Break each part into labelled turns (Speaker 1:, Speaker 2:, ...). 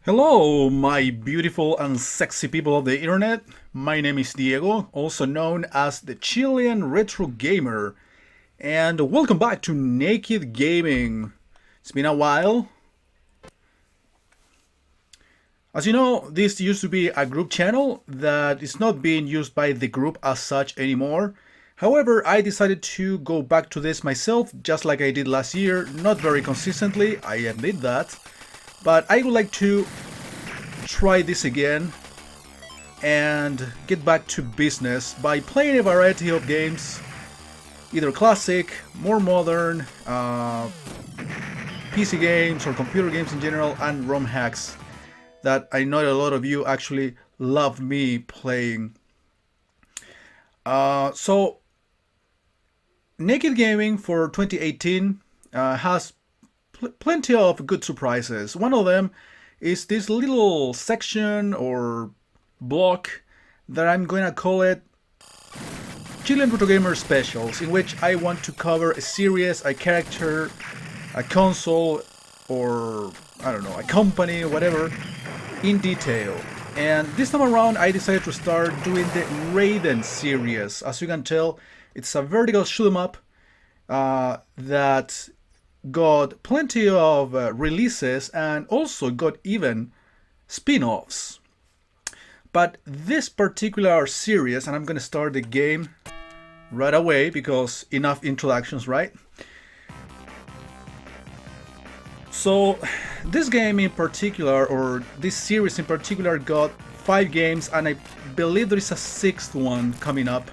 Speaker 1: Hello, my beautiful and sexy people of the internet. My name is Diego, also known as the Chilean Retrogamer, and welcome back to Naked Gaming. It's been a while. As you know, this used to be a group channel that is not being used by the group as such anymore. However, I decided to go back to this myself, just like I did last year, not very consistently, I admit that. But I would like to try this again and get back to business by playing a variety of games, either classic, more modern, PC games or computer games in general, and ROM hacks that I know a lot of you actually love me playing. So Naked Gaming for 2018 has plenty of good surprises. One of them is this little section or block that I'm going to call it Chilean Retrogamer Specials, in which I want to cover a series, a character, a console, or I don't know, a company, whatever, in detail. And this time around I decided to start doing the Raiden series. As you can tell, it's a vertical shoot 'em up that got plenty of releases and also got even spin-offs. But this particular series, and I'm gonna start the game right away because enough introductions, right? So this game in particular, or this series in particular, got 5 games, and I believe there is a 6th one coming up.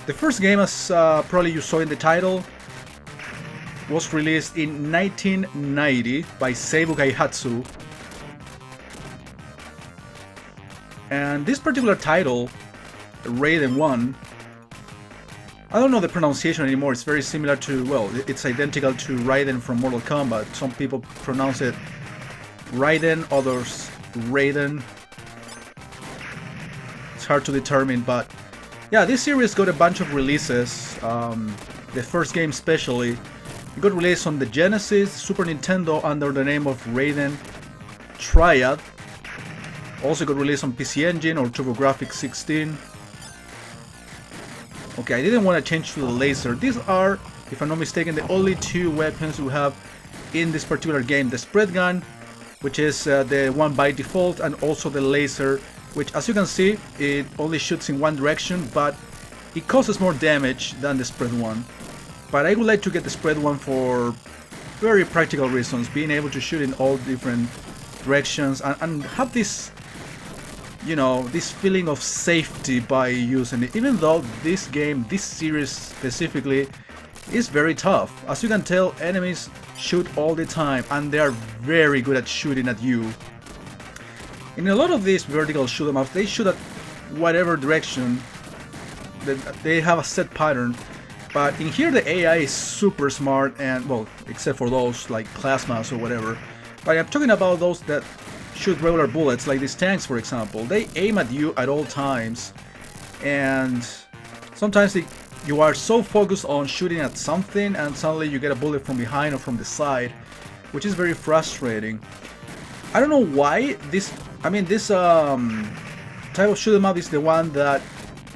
Speaker 1: The first game, as probably you saw in the title, was released in 1990 by Seibu Kaihatsu. And this particular title, Raiden 1, I don't know the pronunciation anymore, it's very similar to, well, it's identical to Raiden from Mortal Kombat. Some people pronounce it Raiden, others Raiden. It's hard to determine, but yeah, this series got a bunch of releases. The first game especially, it got released on the Genesis, Super Nintendo under the name of Raiden Triad. Also got released on PC Engine or TurboGrafx 16. Okay, I didn't want to change to the laser. These are, if I'm not mistaken, the only 2 weapons we have in this particular game. The spread gun, which is the one by default, and also the laser, which, as you can see, it only shoots in one direction, but it causes more damage than the spread one. But I would like to get the spread one for very practical reasons, being able to shoot in all different directions and have this, you know, this feeling of safety by using it. Even though this game, this series specifically, is very tough. As you can tell, enemies shoot all the time, and they are very good at shooting at you. In a lot of these vertical shoot 'em ups, they shoot at whatever direction. They have a set pattern. But in here the AI is super smart, and, well, except for those like plasmas or whatever. But I'm talking about those that shoot regular bullets, like these tanks for example. They aim at you at all times. And sometimes you are so focused on shooting at something and suddenly you get a bullet from behind or from the side, which is very frustrating. I don't know why this type of shoot 'em up is the one that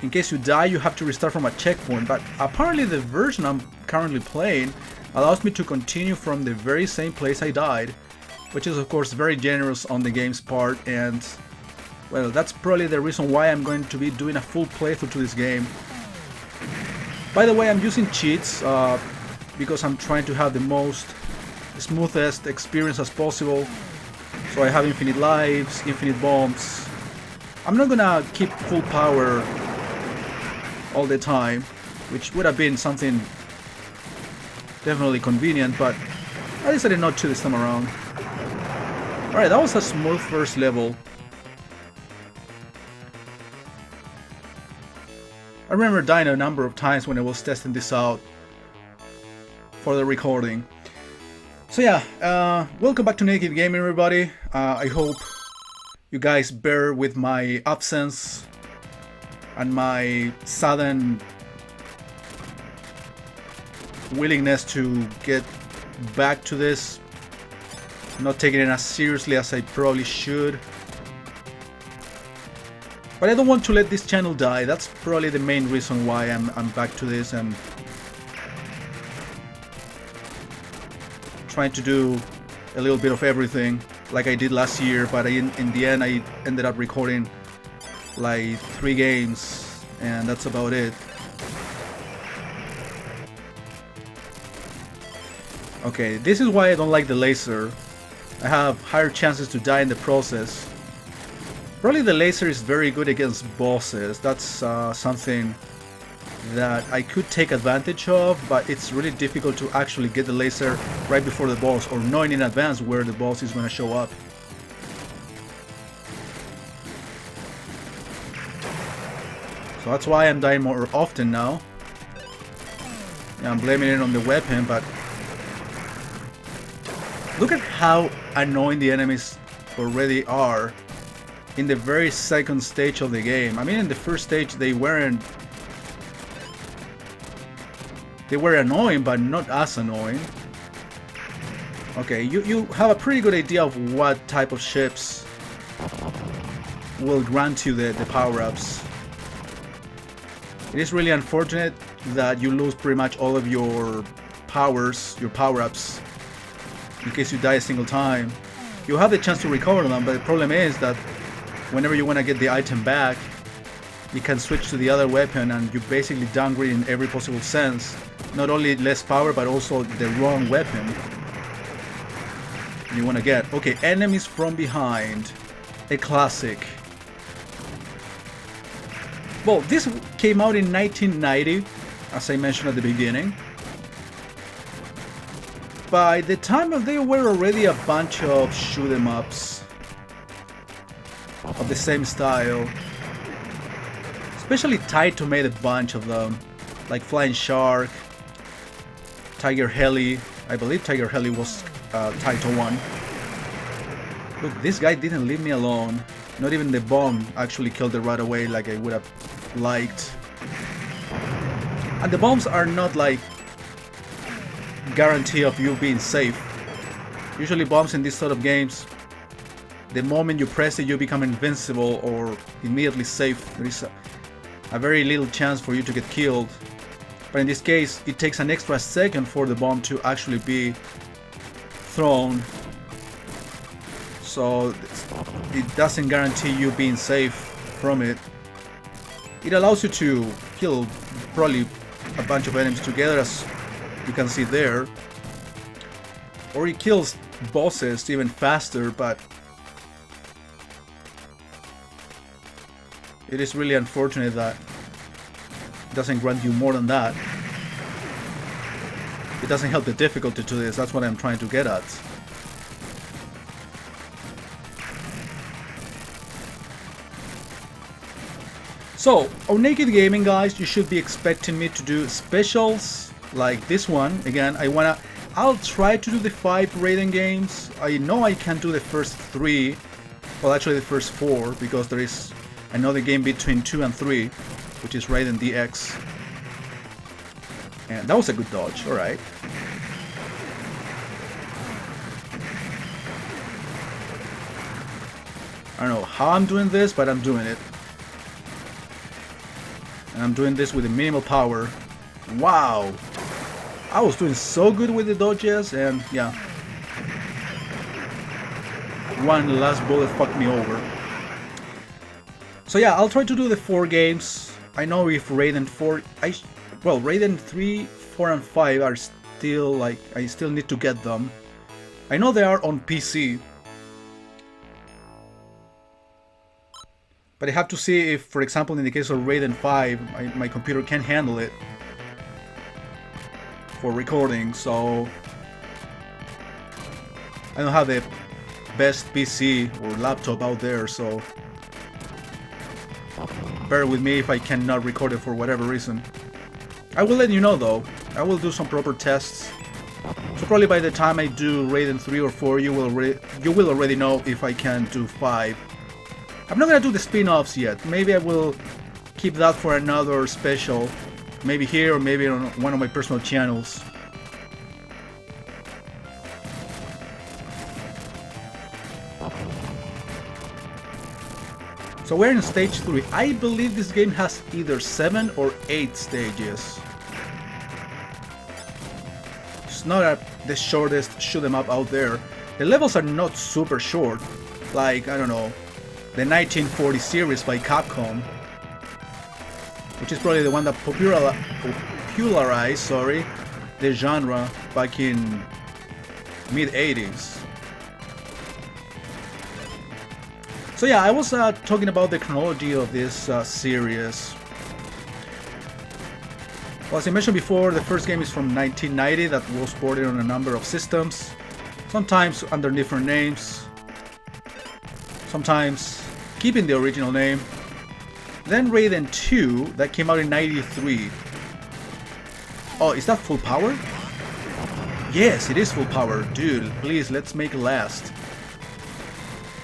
Speaker 1: in case you die you have to restart from a checkpoint, but apparently the version I'm currently playing allows me to continue from the very same place I died, which is of course very generous on the game's part, and well, that's probably the reason why I'm going to be doing a full playthrough to this game. By the way, I'm using cheats because I'm trying to have the most smoothest experience as possible. So I have infinite lives, infinite bombs. I'm not gonna keep full power all the time, which would have been something definitely convenient, but I decided not to this time around. Alright, that was a smooth first level. I remember dying a number of times when I was testing this out for the recording. So yeah, welcome back to Naked Gaming, everybody. I hope you guys bear with my absence and my sudden willingness to get back to this Not taking it as seriously as I probably should. But I don't want to let this channel die. That's probably the main reason why I'm back to this and trying to do a little bit of everything like I did last year, but in the end I ended up recording like 3 games and that's about it. Okay, this is why I don't like the laser. I have higher chances to die in the process. Probably the laser is very good against bosses. That's something that I could take advantage of, but it's really difficult to actually get the laser right before the boss or knowing in advance where the boss is going to show up. So that's why I'm dying more often now. Yeah, I'm blaming it on the weapon, but look at how annoying the enemies already are in the very second stage of the game. I mean, in the first stage they were annoying, but not as annoying. Okay, you have a pretty good idea of what type of ships will grant you the power-ups. It is really unfortunate that you lose pretty much all of your powers, your power-ups, in case you die a single time. You have the chance to recover them, but the problem is that whenever you want to get the item back, you can switch to the other weapon and you basically downgrade in every possible sense. Not only less power, but also the wrong weapon you want to get. Okay, enemies from behind. A classic. Well, this came out in 1990, as I mentioned at the beginning. By the time there were already a bunch of shoot 'em ups of the same style. Especially Taito made a bunch of them, like Flying Shark, Tiger Heli. I believe Tiger Heli was Taito 1. Look, this guy didn't leave me alone. Not even the bomb actually killed it right away like I would have liked. And the bombs are not like guarantee of you being safe. Usually bombs in these sort of games, the moment you press it you become invincible or immediately safe. There is a very little chance for you to get killed. But in this case it takes an extra second for the bomb to actually be thrown. So it doesn't guarantee you being safe from it. It allows you to kill probably a bunch of enemies together, as you can see there. Or it kills bosses even faster, but it is really unfortunate that it doesn't grant you more than that. It doesn't help the difficulty to this, that's what I'm trying to get at. So, on Naked Gaming, guys, you should be expecting me to do specials like this one. Again, I'll try to do the 5 Raiden games. I know I can't do the first 3, well actually the first 4, because there is another game between 2 and 3, which is Raiden DX. And that was a good dodge, alright. I don't know how I'm doing this, but I'm doing it. And I'm doing this with a minimal power. Wow! I was doing so good with the dodges, and yeah. One last bullet fucked me over. So yeah, I'll try to do the 4 games. I know if Raiden 4... well, Raiden 3, 4 and 5 are still like... I still need to get them. I know they are on PC. But I have to see if, for example, in the case of Raiden 5, my computer can handle it for recording, so I don't have the best PC or laptop out there, so bear with me if I cannot record it for whatever reason. I will let you know though. I will do some proper tests. So probably by the time I do Raiden 3 or 4, you will already know if I can do 5. I'm not gonna do the spin-offs yet. Maybe I will keep that for another special. Maybe here or maybe on one of my personal channels. So we're in stage 3. I believe this game has either 7 or 8 stages. It's not the shortest shoot 'em up out there. The levels are not super short, like, I don't know, the 1940 series by Capcom, which is probably the one that popularized, the genre back in mid-80s. So yeah, I was talking about the chronology of this series. Well, as I mentioned before, the first game is from 1990 that was ported on a number of systems, sometimes under different names, sometimes keeping the original name. Then Raiden 2 that came out in 93. Oh, is that full power? Yes, it is full power. Dude, please, let's make it last.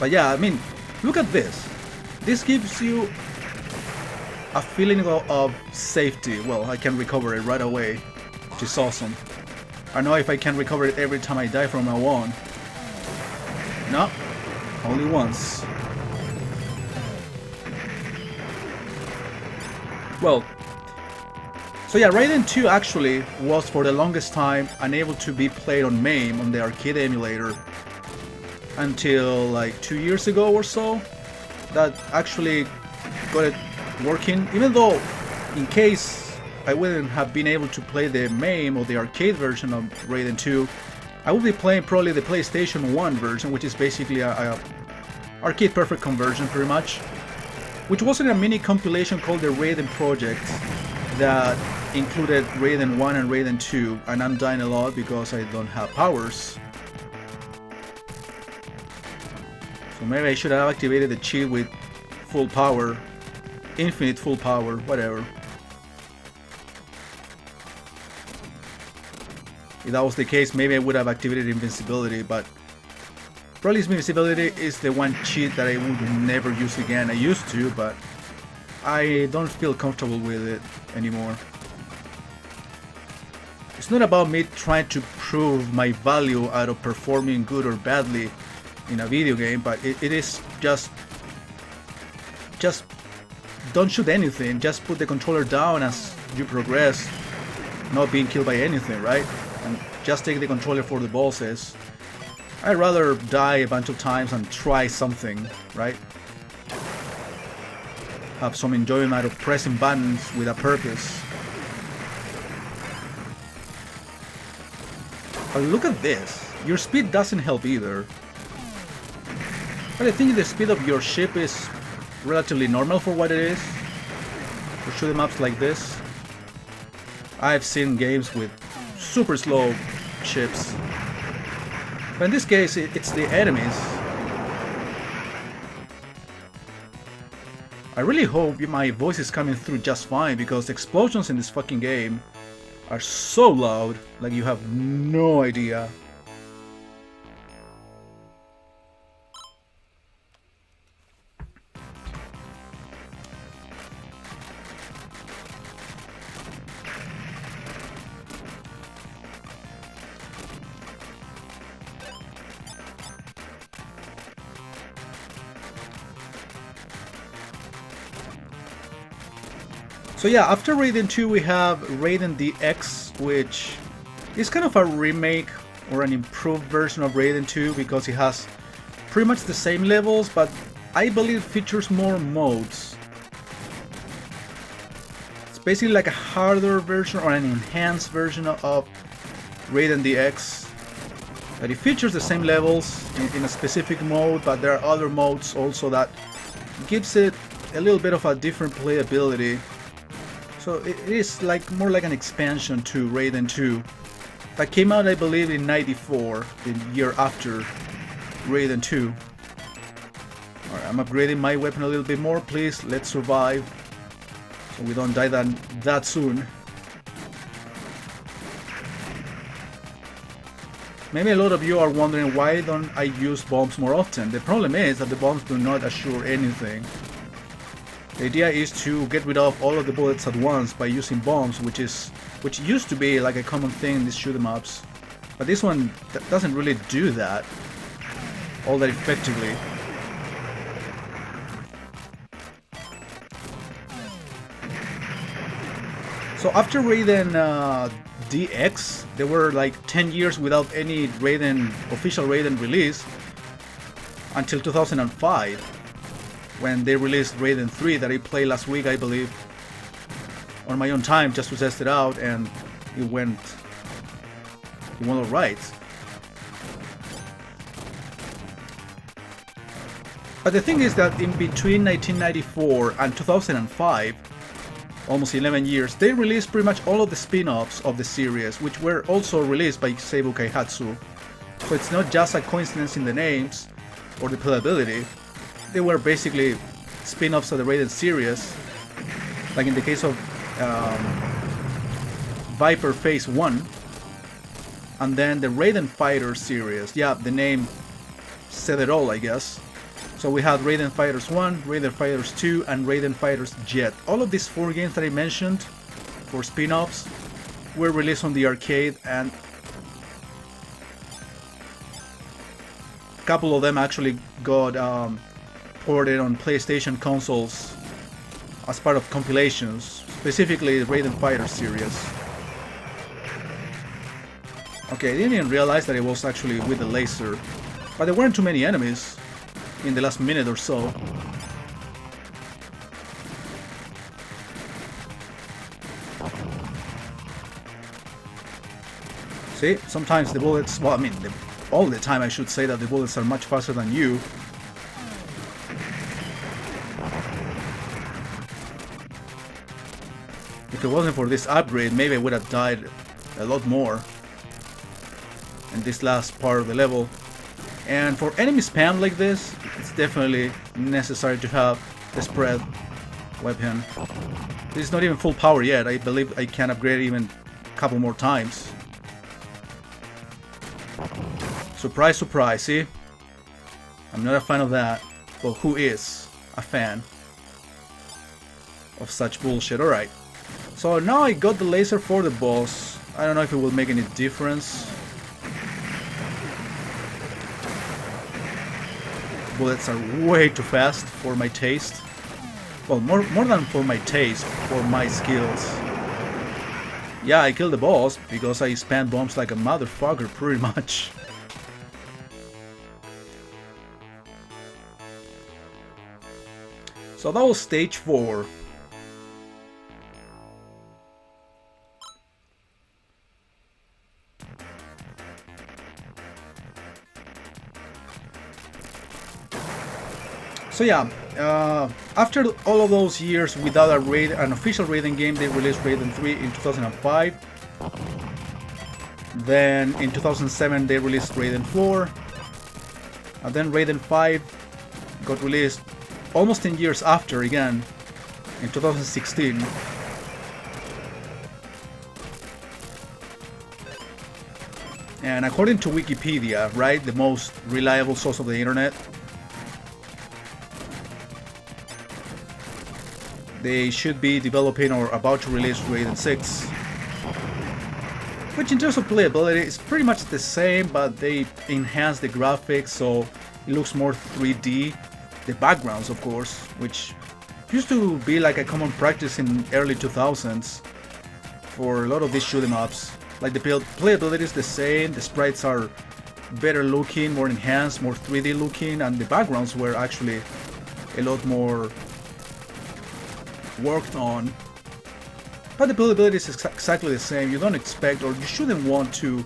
Speaker 1: But yeah, I mean, look at this. This gives you a feeling of safety. Well, I can recover it right away, which is awesome. I don't know if I can recover it every time I die from now on. No, only once. Well, so yeah, Raiden 2 actually was for the longest time unable to be played on MAME, on the arcade emulator, until like 2 years ago or so. That actually got it working, even though in case I wouldn't have been able to play the MAME or the arcade version of Raiden 2, I would be playing probably the PlayStation 1 version, which is basically a arcade perfect conversion pretty much, which was in a mini compilation called the Raiden Project that included Raiden 1 and Raiden 2, and I'm dying a lot because I don't have powers. So maybe I should have activated the cheat with full power, infinite full power, whatever. If that was the case, maybe I would have activated invincibility, but probably invincibility is the one cheat that I would never use again. I used to, but I don't feel comfortable with it anymore. It's not about me trying to prove my value out of performing good or badly in a video game, but it is just don't shoot anything, just put the controller down as you progress, not being killed by anything, right? And just take the controller for the bosses. I'd rather die a bunch of times and try something, right? Have some enjoyment out of pressing buttons with a purpose. But look at this, your speed doesn't help either. But I think the speed of your ship is relatively normal for what it is. For shoot 'em ups like this. I've seen games with super slow ships. But in this case, it's the enemies. I really hope my voice is coming through just fine, because the explosions in this fucking game are so loud, like you have no idea. So yeah, after Raiden 2 we have Raiden DX, which is kind of a remake or an improved version of Raiden 2, because it has pretty much the same levels, but I believe features more modes. It's basically like a harder version or an enhanced version of Raiden DX. But it features the same levels in a specific mode, but there are other modes also that gives it a little bit of a different playability. So it is like more like an expansion to Raiden 2 that came out, I believe, in '94, the year after Raiden 2. Alright, I'm upgrading my weapon a little bit more. Please, let's survive so we don't die that soon. Maybe a lot of you are wondering, why don't I use bombs more often? The problem is that the bombs do not assure anything. The idea is to get rid of all of the bullets at once by using bombs, which used to be like a common thing in these shoot 'em ups. But this one doesn't really do that all that effectively. So after Raiden DX, there were like 10 years without any Raiden, official Raiden release until 2005 when they released Raiden 3 that I played last week, I believe, on my own time just to test it out, and it went alright. But the thing is that in between 1994 and 2005, almost 11 years, they released pretty much all of the spin-offs of the series, which were also released by Seibu Kaihatsu. So it's not just a coincidence in the names or the playability. They were basically spin-offs of the Raiden series, like in the case of Viper Phase 1, and then the Raiden Fighter series. Yeah, the name said it all, I guess. So we had Raiden Fighters 1, Raiden Fighters 2, and Raiden Fighters Jet. All of these 4 games that I mentioned for spin-offs were released on the arcade, and a couple of them actually got ported on PlayStation consoles as part of compilations, specifically the Raiden Fighter series. Okay, I didn't even realize that it was actually with the laser, but there weren't too many enemies in the last minute or so. See, sometimes the bullets, well, I mean, all the time I should say that the bullets are much faster than you. If it wasn't for this upgrade, maybe I would have died a lot more in this last part of the level. And for enemy spam like this, it's definitely necessary to have the spread weapon. This is not even full power yet. I believe I can upgrade it even a couple more times. Surprise, surprise, see? I'm not a fan of that. Well, who is a fan of such bullshit? Alright. So now I got the laser for the boss. I don't know if it will make any difference. Bullets are way too fast for my taste. Well, more than for my taste, for my skills. Yeah, I killed the boss because I spam bombs like a motherfucker, pretty much. So that was stage 4. So yeah, after all of those years without an official Raiden game, they released Raiden 3 in 2005. Then in 2007 they released Raiden 4. And then Raiden 5 got released almost 10 years after again, in 2016. And according to Wikipedia, right, the most reliable source of the internet, they should be developing or about to release Raiden 6, which in terms of playability is pretty much the same, but they enhance the graphics so it looks more 3D. The backgrounds, of course, which used to be like a common practice in early 2000s for a lot of these shoot 'em ups. Like the playability is the same, the sprites are better looking, more enhanced, more 3D looking, and the backgrounds were actually a lot more worked on. But the playability is exactly the same. You don't expect, or you shouldn't want to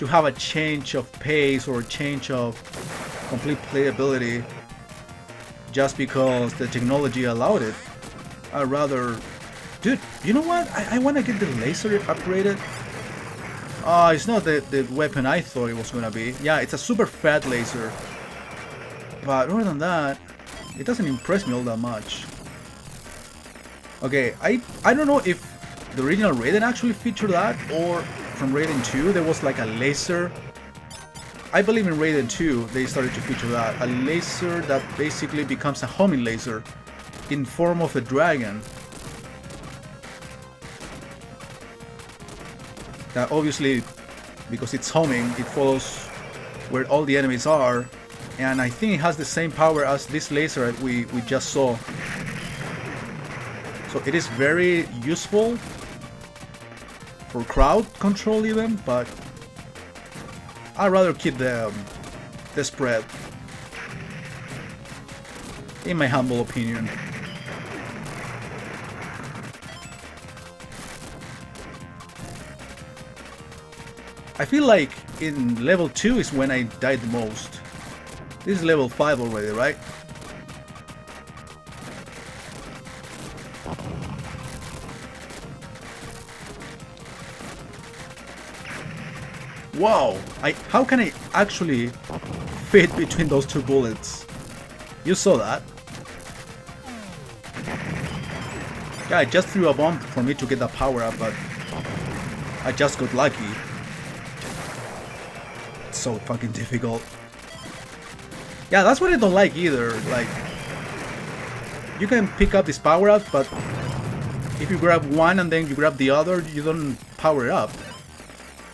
Speaker 1: have a change of pace or a change of complete playability just because the technology allowed it. I'd rather... Dude, you know what? I want to get the laser upgraded. It's not the weapon I thought it was gonna be. Yeah, it's a super fat laser. But other than that, it doesn't impress me all that much. Okay, I don't know if the original Raiden actually featured that, or from Raiden 2 there was like a laser. I believe in Raiden 2 they started to feature that. A laser that basically becomes a homing laser in form of a dragon. That obviously, because it's homing, it follows where all the enemies are. And I think it has the same power as this laser that we just saw. So it is very useful for crowd control even, but I'd rather keep the spread, in my humble opinion. I feel like in level 2 is when I died the most. This is level 5 already, right? Wow! How can I actually fit between those two bullets? You saw that? Yeah, I just threw a bomb for me to get that power up, but I just got lucky. It's so fucking difficult. Yeah, that's what I don't like either. Like, you can pick up this power up, but if you grab one and then you grab the other, you don't power it up.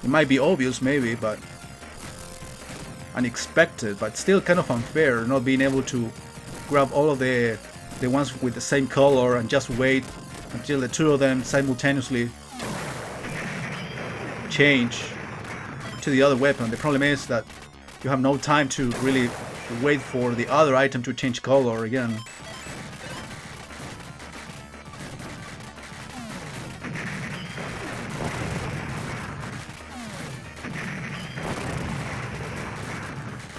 Speaker 1: It might be obvious, maybe, but unexpected, but still kind of unfair not being able to grab all of the ones with the same color and just wait until the two of them simultaneously change to the other weapon. The problem is that you have no time to really wait for the other item to change color again.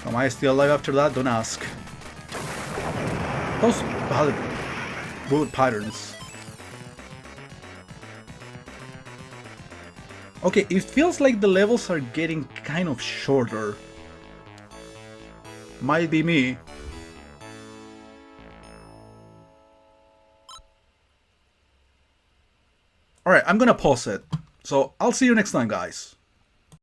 Speaker 1: Am I still alive after that? Don't ask. Those bullet patterns. Okay, it feels like the levels are getting kind of shorter. Might be me. Alright, I'm gonna pause it. So I'll see you next time, guys.